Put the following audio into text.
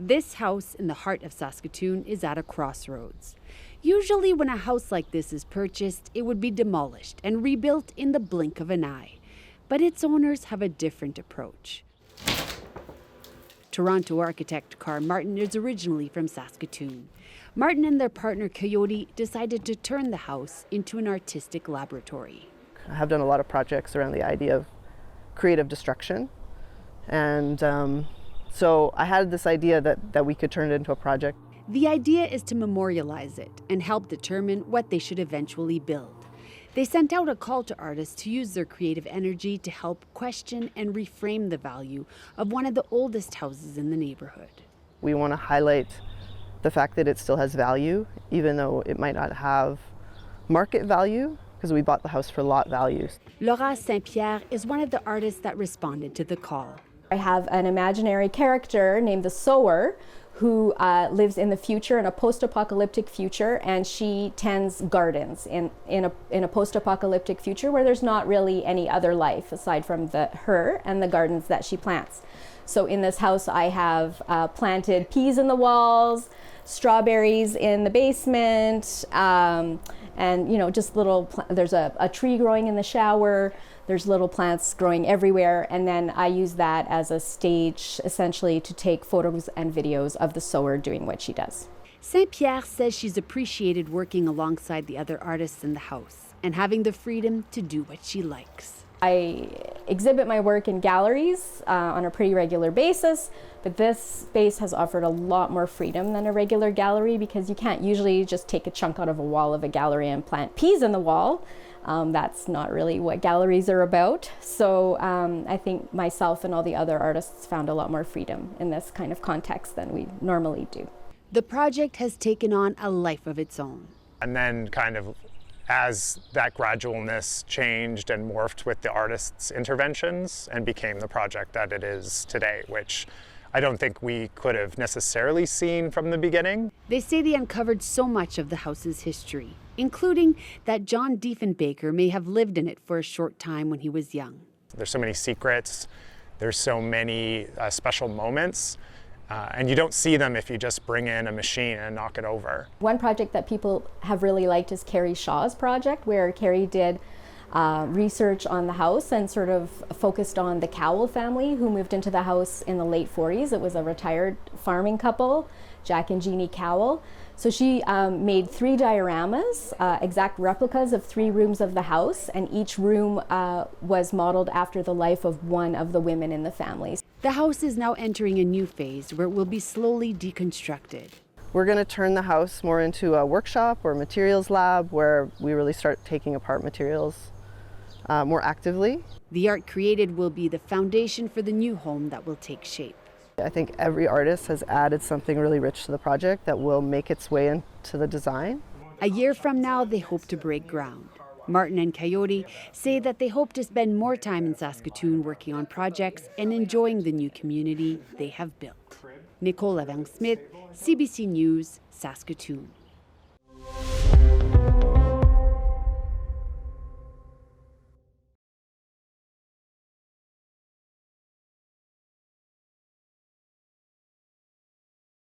This house in the heart of Saskatoon is at a crossroads. Usually when a house like this is purchased, it would be demolished and rebuilt in the blink of an eye. But its owners have a different approach. Toronto architect Carl Martin is originally from Saskatoon. Martin and their partner Coyote decided to turn the house into an artistic laboratory. I have done a lot of projects around the idea of creative destruction. And so I had this idea that we could turn it into a project. The idea is to memorialize it and help determine what they should eventually build. They sent out a call to artists to use their creative energy to help question and reframe the value of one of the oldest houses in the neighborhood. We want to highlight the fact that it still has value, even though it might not have market value, because we bought the house for lot values. Laura Saint-Pierre is one of the artists that responded to the call. I have an imaginary character named the Sower who lives in the future, in a post-apocalyptic future, and she tends gardens in a post-apocalyptic future where there's not really any other life aside from her and the gardens that she plants. So in this house I have planted peas in the walls, strawberries in the basement, and just little, there's a tree growing in the shower, there's little plants growing everywhere, and then I use that as a stage essentially to take photos and videos of the Sower doing what she does. Saint-Pierre says she's appreciated working alongside the other artists in the house and having the freedom to do what she likes. I exhibit my work in galleries on a pretty regular basis, but this space has offered a lot more freedom than a regular gallery because you can't usually just take a chunk out of a wall of a gallery and plant peas in the wall. That's not really what galleries are about. So I think myself and all the other artists found a lot more freedom in this kind of context than we normally do. The project has taken on a life of its own. And then kind of as that gradualness changed and morphed with the artist's interventions and became the project that it is today, which I don't think we could have necessarily seen from the beginning. They say they uncovered so much of the house's history, including that John Diefenbaker may have lived in it for a short time when he was young. There's so many secrets, there's so many special moments, and you don't see them if you just bring in a machine and knock it over. One project that people have really liked is Carrie Shaw's project, where Carrie did research on the house and sort of focused on the Cowell family who moved into the house in the late 40s. It was a retired farming couple, Jack and Jeannie Cowell. So she made 3 dioramas, exact replicas of 3 rooms of the house, and each room was modeled after the life of one of the women in the family. The house is now entering a new phase where it will be slowly deconstructed. We're going to turn the house more into a workshop or materials lab where we really start taking apart materials more actively. The art created will be the foundation for the new home that will take shape. I think every artist has added something really rich to the project that will make its way into the design. A year from now, they hope to break ground. Martin and Coyote say that they hope to spend more time in Saskatoon working on projects and enjoying the new community they have built. Nicole Lavang-Smith, CBC News, Saskatoon.